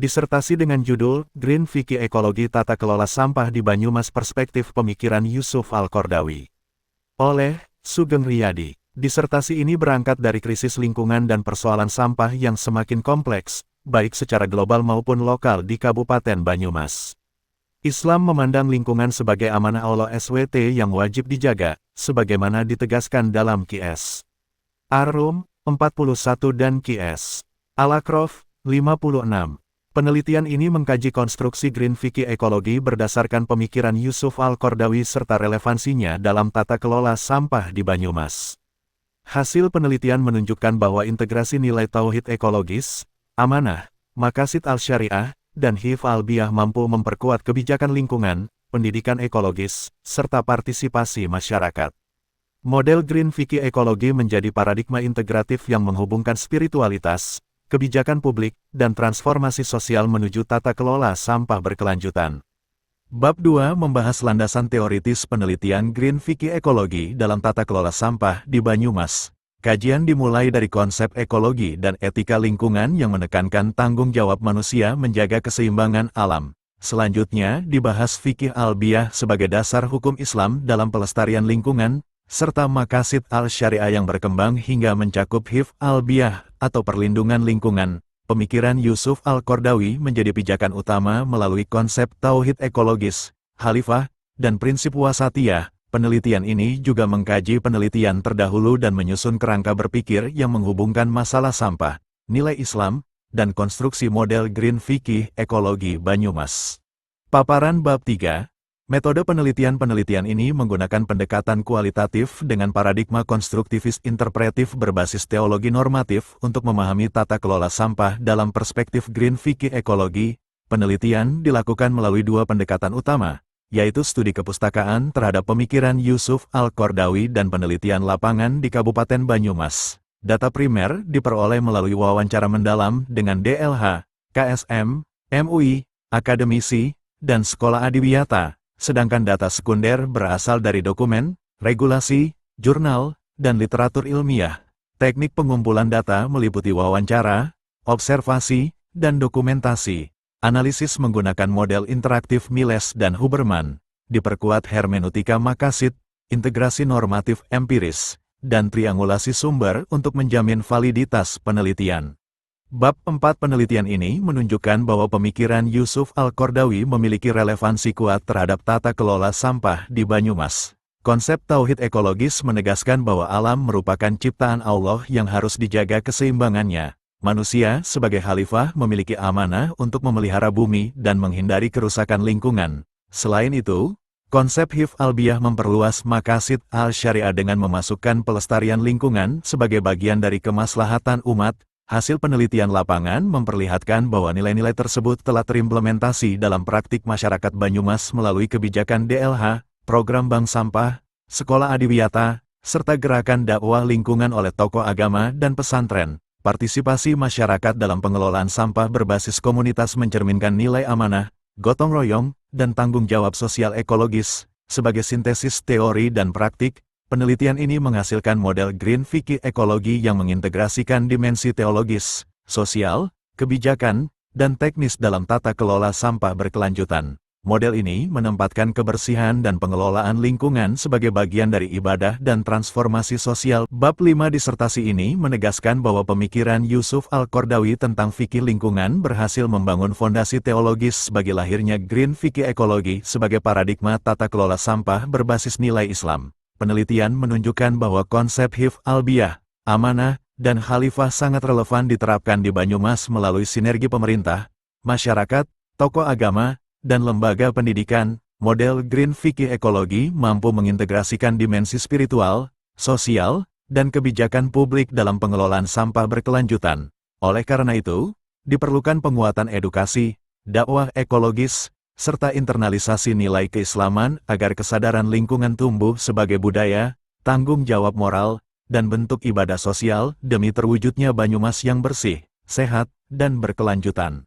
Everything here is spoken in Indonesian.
Disertasi dengan judul Green Fikih Ekologi Tata Kelola Sampah di Banyumas Perspektif Pemikiran Yusuf Al-Qardawi. Oleh Sugeng Riyadi. Disertasi ini berangkat dari krisis lingkungan dan persoalan sampah yang semakin kompleks, baik secara global maupun lokal di Kabupaten Banyumas. Islam memandang lingkungan sebagai amanah Allah SWT yang wajib dijaga, sebagaimana ditegaskan dalam Qs. Ar-Rum 41 dan Qs. Al-A'raf 56. Penelitian ini mengkaji konstruksi Green Fikih Ekologi berdasarkan pemikiran Yusuf Al-Qardawi serta relevansinya dalam tata kelola sampah di Banyumas. Hasil penelitian menunjukkan bahwa integrasi nilai tauhid ekologis, amanah, maqasid al-syariah, dan hifz al-biyah mampu memperkuat kebijakan lingkungan, pendidikan ekologis, serta partisipasi masyarakat. Model Green Fikih Ekologi menjadi paradigma integratif yang menghubungkan spiritualitas, kebijakan publik, dan transformasi sosial menuju tata kelola sampah berkelanjutan. Bab 2 membahas landasan teoritis penelitian Green Fikih Ekologi dalam tata kelola sampah di Banyumas. Kajian dimulai dari konsep ekologi dan etika lingkungan yang menekankan tanggung jawab manusia menjaga keseimbangan alam. Selanjutnya dibahas fikih al-biyah sebagai dasar hukum Islam dalam pelestarian lingkungan, serta maqasid al-syariah yang berkembang hingga mencakup hifz al-biyah atau perlindungan lingkungan. Pemikiran Yusuf Al-Qardawi menjadi pijakan utama melalui konsep tauhid ekologis, khalifah, dan prinsip wasatiyah. Penelitian ini juga mengkaji penelitian terdahulu dan menyusun kerangka berpikir yang menghubungkan masalah sampah, nilai Islam, dan konstruksi model Green Fikih Ekologi Banyumas. Paparan Bab 3. Metode penelitian ini menggunakan pendekatan kualitatif dengan paradigma konstruktivis interpretif berbasis teologi normatif untuk memahami tata kelola sampah dalam perspektif Green Fikih Ekologi. Penelitian dilakukan melalui dua pendekatan utama, yaitu studi kepustakaan terhadap pemikiran Yusuf Al-Qardawi dan penelitian lapangan di Kabupaten Banyumas. Data primer diperoleh melalui wawancara mendalam dengan DLH, KSM, MUI, akademisi, dan sekolah adiwiyata. Sedangkan data sekunder berasal dari dokumen, regulasi, jurnal, dan literatur ilmiah. Teknik pengumpulan data meliputi wawancara, observasi, dan dokumentasi. Analisis menggunakan model interaktif Miles dan Huberman, diperkuat hermeneutika maqasid, integrasi normatif empiris, dan triangulasi sumber untuk menjamin validitas penelitian. Bab 4 penelitian ini menunjukkan bahwa pemikiran Yusuf Al-Qardawi memiliki relevansi kuat terhadap tata kelola sampah di Banyumas. Konsep tauhid ekologis menegaskan bahwa alam merupakan ciptaan Allah yang harus dijaga keseimbangannya. Manusia sebagai khalifah memiliki amanah untuk memelihara bumi dan menghindari kerusakan lingkungan. Selain itu, konsep hifz al-biyah memperluas maqasid al-syariah dengan memasukkan pelestarian lingkungan sebagai bagian dari kemaslahatan umat. Hasil penelitian lapangan memperlihatkan bahwa nilai-nilai tersebut telah terimplementasi dalam praktik masyarakat Banyumas melalui kebijakan DLH, program bank sampah, sekolah adiwiyata, serta gerakan dakwah lingkungan oleh tokoh agama dan pesantren. Partisipasi masyarakat dalam pengelolaan sampah berbasis komunitas mencerminkan nilai amanah, gotong royong, dan tanggung jawab sosial ekologis. Sebagai sintesis teori dan praktik, penelitian ini menghasilkan model Green Fikih Ekologi yang mengintegrasikan dimensi teologis, sosial, kebijakan, dan teknis dalam tata kelola sampah berkelanjutan. Model ini menempatkan kebersihan dan pengelolaan lingkungan sebagai bagian dari ibadah dan transformasi sosial. Bab 5 disertasi ini menegaskan bahwa pemikiran Yusuf Al-Qardawi tentang fikih lingkungan berhasil membangun fondasi teologis bagi lahirnya Green Fikih Ekologi sebagai paradigma tata kelola sampah berbasis nilai Islam. Penelitian menunjukkan bahwa konsep hifz al-biyah, amanah, dan khalifah sangat relevan diterapkan di Banyumas melalui sinergi pemerintah, masyarakat, tokoh agama, dan lembaga pendidikan. Model Green Fikih Ekologi mampu mengintegrasikan dimensi spiritual, sosial, dan kebijakan publik dalam pengelolaan sampah berkelanjutan. Oleh karena itu, diperlukan penguatan edukasi, dakwah ekologis, serta internalisasi nilai keislaman agar kesadaran lingkungan tumbuh sebagai budaya, tanggung jawab moral, dan bentuk ibadah sosial demi terwujudnya Banyumas yang bersih, sehat, dan berkelanjutan.